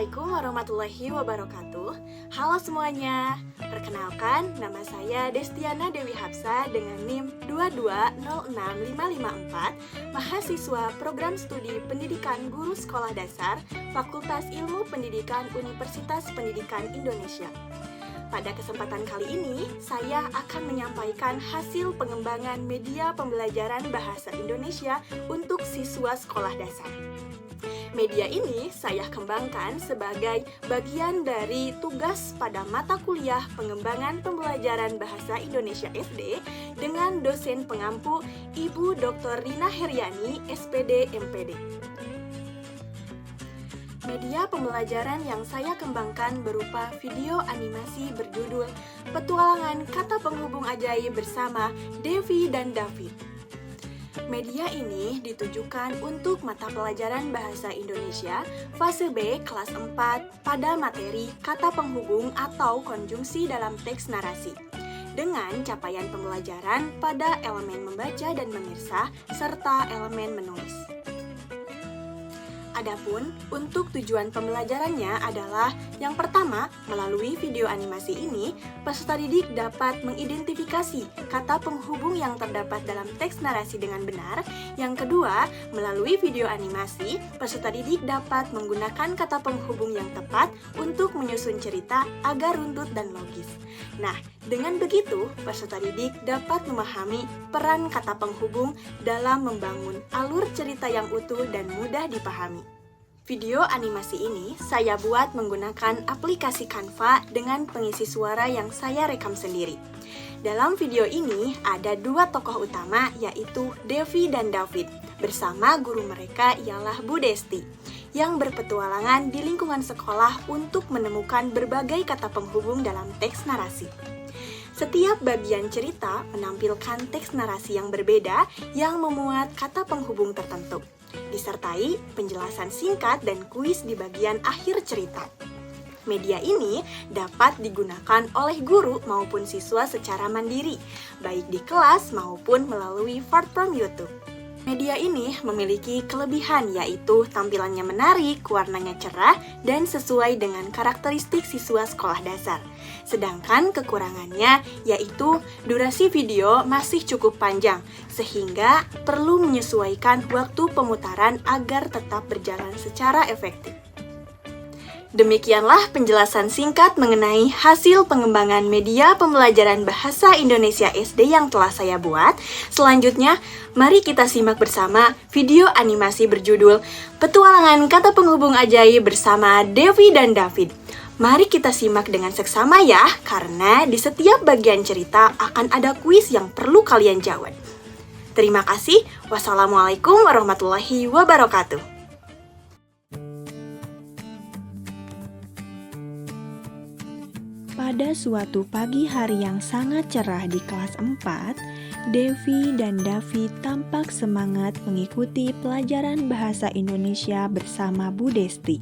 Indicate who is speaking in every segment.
Speaker 1: Assalamualaikum warahmatullahi wabarakatuh. Halo semuanya. Perkenalkan, nama saya Destiana Dewi Hapsa dengan NIM 2206554, mahasiswa Program Studi Pendidikan Guru Sekolah Dasar, Fakultas Ilmu Pendidikan Universitas Pendidikan Indonesia. Pada kesempatan kali ini, saya akan menyampaikan hasil pengembangan media pembelajaran bahasa Indonesia untuk siswa sekolah dasar. Media ini saya kembangkan sebagai bagian dari tugas pada mata kuliah pengembangan pembelajaran bahasa Indonesia SD dengan dosen pengampu Ibu Dr. Rina Heriani, SPD MPD. Media pembelajaran yang saya kembangkan berupa video animasi berjudul Petualangan Kata Penghubung Ajaib bersama Devi dan David. Media ini ditujukan untuk mata pelajaran Bahasa Indonesia fase B kelas 4 pada materi kata penghubung atau konjungsi dalam teks narasi, dengan capaian pembelajaran pada elemen membaca dan memirsa serta elemen menulis. Adapun untuk tujuan pembelajarannya adalah yang pertama, melalui video animasi ini, peserta didik dapat mengidentifikasi kata penghubung yang terdapat dalam teks narasi dengan benar. Yang kedua, melalui video animasi, peserta didik dapat menggunakan kata penghubung yang tepat untuk menyusun cerita agar runtut dan logis. Nah, dengan begitu, peserta didik dapat memahami peran kata penghubung dalam membangun alur cerita yang utuh dan mudah dipahami. Video animasi ini saya buat menggunakan aplikasi Canva dengan pengisi suara yang saya rekam sendiri. Dalam video ini ada dua tokoh utama, yaitu Devi dan David, bersama guru mereka ialah Bu Desti, yang berpetualangan di lingkungan sekolah untuk menemukan berbagai kata penghubung dalam teks narasi. Setiap bagian cerita menampilkan teks narasi yang berbeda yang memuat kata penghubung tertentu, disertai penjelasan singkat dan kuis di bagian akhir cerita. Media ini dapat digunakan oleh guru maupun siswa secara mandiri, baik di kelas maupun melalui platform YouTube. Media ini memiliki kelebihan, yaitu tampilannya menarik, warnanya cerah, dan sesuai dengan karakteristik siswa sekolah dasar. Sedangkan kekurangannya yaitu durasi video masih cukup panjang, sehingga perlu menyesuaikan waktu pemutaran agar tetap berjalan secara efektif. Demikianlah penjelasan singkat mengenai hasil pengembangan media pembelajaran bahasa Indonesia SD yang telah saya buat. Selanjutnya, mari kita simak bersama video animasi berjudul Petualangan Kata Penghubung Ajaib bersama Devi dan David. Mari kita simak dengan seksama ya, karena di setiap bagian cerita akan ada kuis yang perlu kalian jawab. Terima kasih. Wassalamualaikum warahmatullahi wabarakatuh.
Speaker 2: Pada suatu pagi hari yang sangat cerah di kelas 4, Devi dan David tampak semangat mengikuti pelajaran bahasa Indonesia bersama Bu Desti.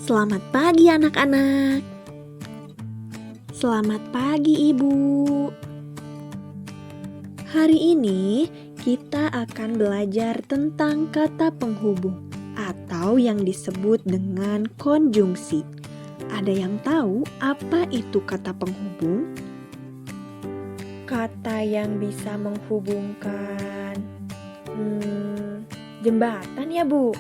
Speaker 2: Selamat pagi anak-anak. Selamat pagi Ibu. Hari ini kita akan belajar tentang kata penghubung atau yang disebut dengan konjungsi. Ada yang tahu apa itu kata penghubung? Kata yang bisa menghubungkan jembatan ya, Bu?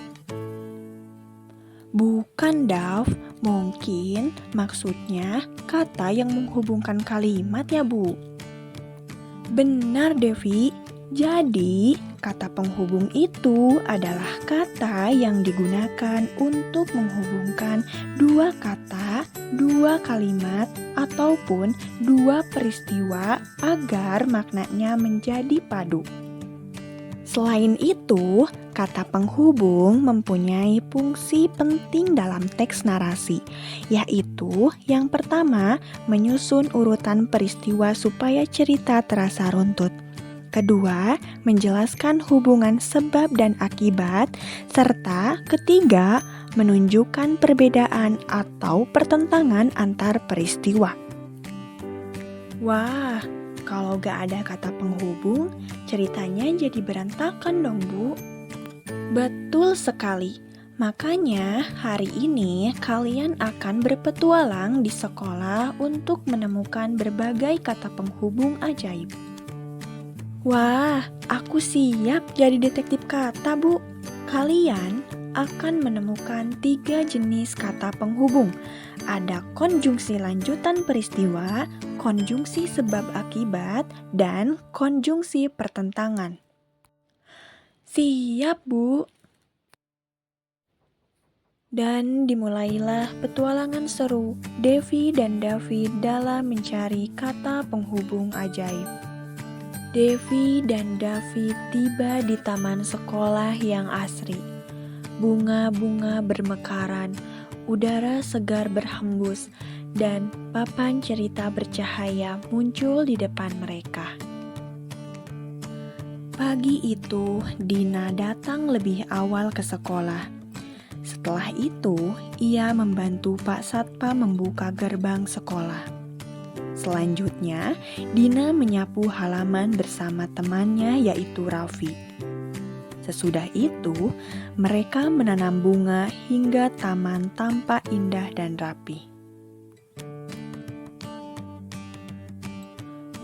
Speaker 2: Bukan, Dav. Mungkin maksudnya kata yang menghubungkan kalimat ya, Bu? Benar, Devi. Jadi, kata penghubung itu adalah kata yang digunakan untuk menghubungkan dua kata, dua kalimat, ataupun dua peristiwa agar maknanya menjadi padu. Selain itu, kata penghubung mempunyai fungsi penting dalam teks narasi, yaitu yang pertama, menyusun urutan peristiwa supaya cerita terasa runtut. Kedua, menjelaskan hubungan sebab dan akibat, serta ketiga, menunjukkan perbedaan atau pertentangan antar peristiwa. Wah, kalau gak ada kata penghubung, ceritanya jadi berantakan dong, Bu. Betul sekali. Makanya hari ini kalian akan berpetualang di sekolah untuk menemukan berbagai kata penghubung ajaib. Wah, aku siap jadi detektif kata, Bu. Kalian akan menemukan 3 jenis kata penghubung. Ada konjungsi lanjutan peristiwa, konjungsi sebab akibat, dan konjungsi pertentangan. Siap, Bu. Dan dimulailah petualangan seru Devi dan David dalam mencari kata penghubung ajaib. Devi dan David tiba di taman sekolah yang asri. Bunga-bunga bermekaran, udara segar berhembus, dan papan cerita bercahaya muncul di depan mereka. Pagi itu, Dina datang lebih awal ke sekolah. Setelah itu, ia membantu Pak Satpam membuka gerbang sekolah. Selanjutnya, Dina menyapu halaman bersama temannya yaitu Raffi. Sesudah itu, mereka menanam bunga hingga taman tampak indah dan rapi.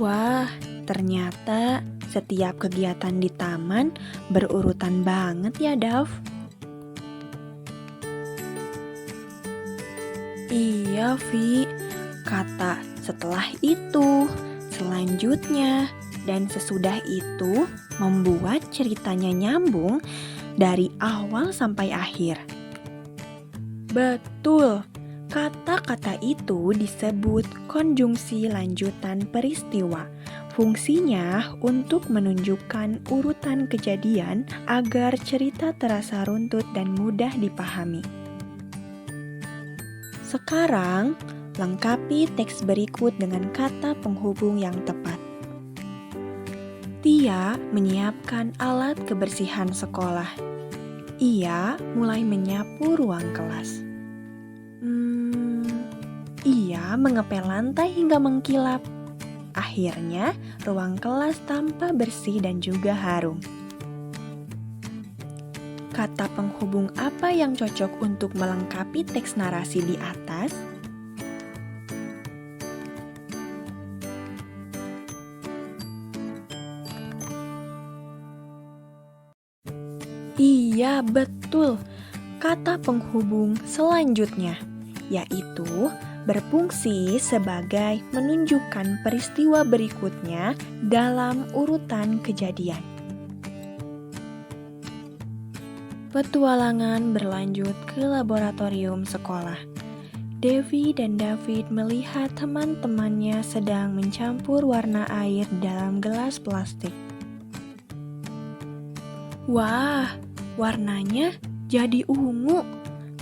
Speaker 2: Wah, ternyata setiap kegiatan di taman berurutan banget ya, Dav. Iya, Vi, kata setelah itu, selanjutnya, dan sesudah itu membuat ceritanya nyambung dari awal sampai akhir. Betul, kata-kata itu disebut konjungsi lanjutan peristiwa. Fungsinya untuk menunjukkan urutan kejadian agar cerita terasa runtut dan mudah dipahami. Sekarang, lengkapi teks berikut dengan kata penghubung yang tepat. Tia menyiapkan alat kebersihan sekolah. Ia mulai menyapu ruang kelas. Ia mengepel lantai hingga mengkilap. Akhirnya, ruang kelas tampak bersih dan juga harum. Kata penghubung apa yang cocok untuk melengkapi teks narasi di atas? Iya, betul. Kata penghubung selanjutnya, yaitu berfungsi sebagai menunjukkan peristiwa berikutnya dalam urutan kejadian. Petualangan berlanjut ke laboratorium sekolah. Devi dan David melihat teman-temannya sedang mencampur warna air dalam gelas plastik. Wah, warnanya jadi ungu,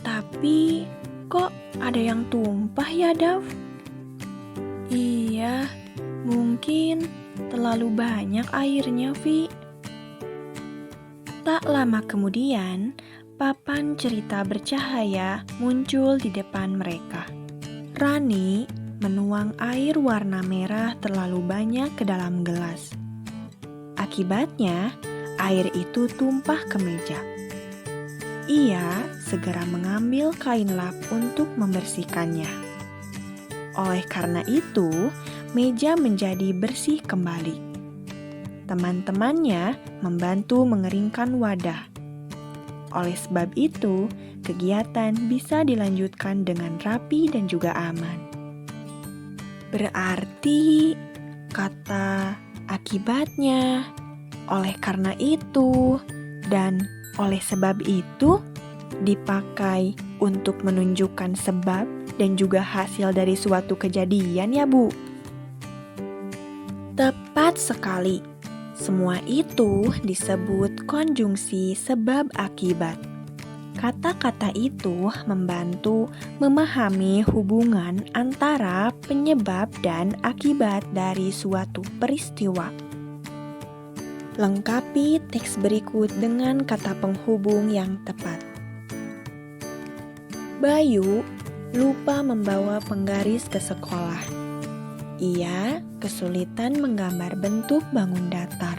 Speaker 2: tapi kok ada yang tumpah ya, Dav? Iya, mungkin terlalu banyak airnya, Vi. Tak lama kemudian, papan cerita bercahaya muncul di depan mereka. Rani menuang air warna merah terlalu banyak ke dalam gelas. Akibatnya, air itu tumpah ke meja. Ia segera mengambil kain lap untuk membersihkannya. Oleh karena itu, meja menjadi bersih kembali. Teman-temannya membantu mengeringkan wadah. Oleh sebab itu, kegiatan bisa dilanjutkan dengan rapi dan juga aman. Berarti, kata akibatnya, oleh karena itu, dan oleh sebab itu, dipakai untuk menunjukkan sebab dan juga hasil dari suatu kejadian ya, Bu. Tepat sekali. Semua itu disebut konjungsi sebab akibat. Kata-kata itu membantu memahami hubungan antara penyebab dan akibat dari suatu peristiwa. Lengkapi teks berikut dengan kata penghubung yang tepat. Bayu lupa membawa penggaris ke sekolah. Ia kesulitan menggambar bentuk bangun datar.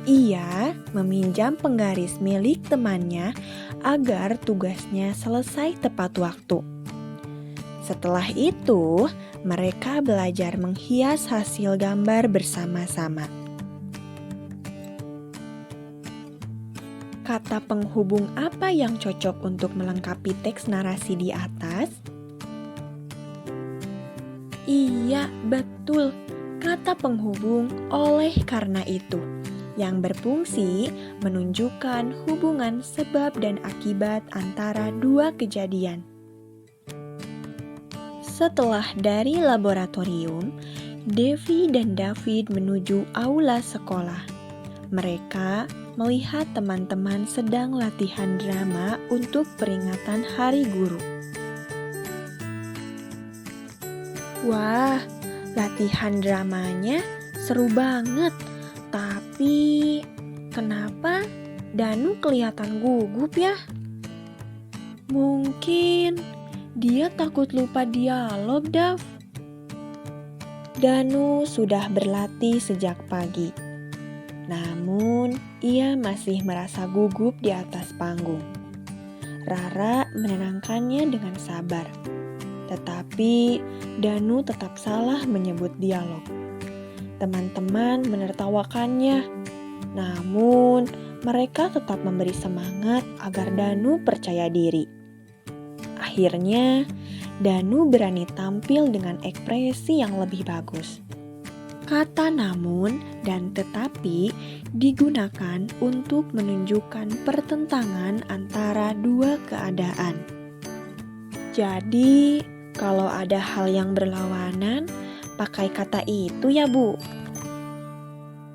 Speaker 2: Ia meminjam penggaris milik temannya agar tugasnya selesai tepat waktu. Setelah itu, mereka belajar menghias hasil gambar bersama-sama. Kata penghubung apa yang cocok untuk melengkapi teks narasi di atas? Iya, betul. Kata penghubung oleh karena itu, yang berfungsi menunjukkan hubungan sebab dan akibat antara dua kejadian. Setelah dari laboratorium, Devi dan David menuju aula sekolah. Mereka melihat teman-teman sedang latihan drama untuk peringatan Hari Guru. Wah, latihan dramanya seru banget. Tapi, kenapa Danu kelihatan gugup ya? Mungkin dia takut lupa dialog, Dav. Danu sudah berlatih sejak pagi. Namun, ia masih merasa gugup di atas panggung. Rara menenangkannya dengan sabar. Tetapi, Danu tetap salah menyebut dialog. Teman-teman menertawakannya. Namun, mereka tetap memberi semangat agar Danu percaya diri. Akhirnya, Danu berani tampil dengan ekspresi yang lebih bagus. Kata namun dan tetapi digunakan untuk menunjukkan pertentangan antara dua keadaan. Jadi, kalau ada hal yang berlawanan, pakai kata itu ya, Bu.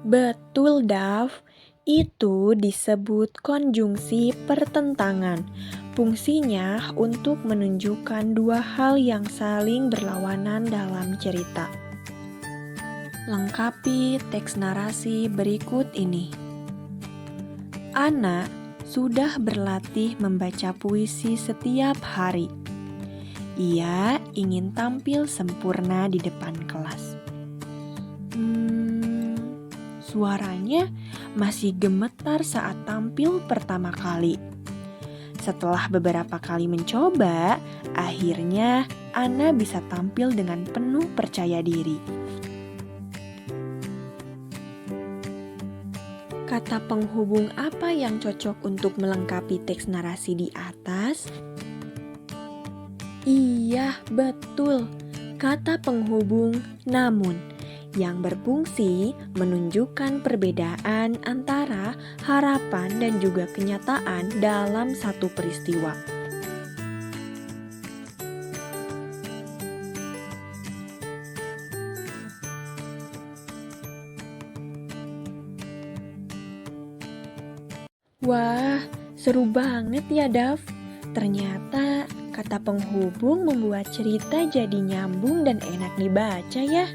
Speaker 2: Betul, Dav. Itu disebut konjungsi pertentangan. Fungsinya untuk menunjukkan dua hal yang saling berlawanan dalam cerita. Lengkapi teks narasi berikut ini. Ana sudah berlatih membaca puisi setiap hari. Ia ingin tampil sempurna di depan kelas. Suaranya masih gemetar saat tampil pertama kali. Setelah beberapa kali mencoba, akhirnya Ana bisa tampil dengan penuh percaya diri. Kata penghubung apa yang cocok untuk melengkapi teks narasi di atas? Iya, betul. Kata penghubung namun, yang berfungsi menunjukkan perbedaan antara harapan dan juga kenyataan dalam satu peristiwa. Wah, seru banget ya, Dav. Ternyata kata penghubung membuat cerita jadi nyambung dan enak dibaca ya.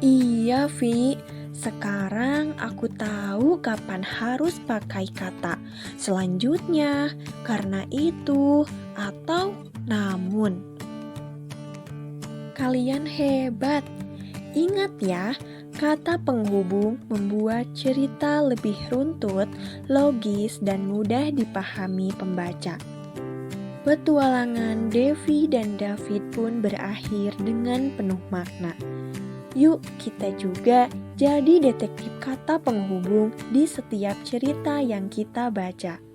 Speaker 2: Iya, Vi. Sekarang aku tahu kapan harus pakai kata selanjutnya, karena itu, atau namun. Kalian hebat. Ingat ya, kata penghubung membuat cerita lebih runtut, logis, dan mudah dipahami pembaca. Petualangan Devi dan David pun berakhir dengan penuh makna. Yuk kita juga jadi detektif kata penghubung di setiap cerita yang kita baca.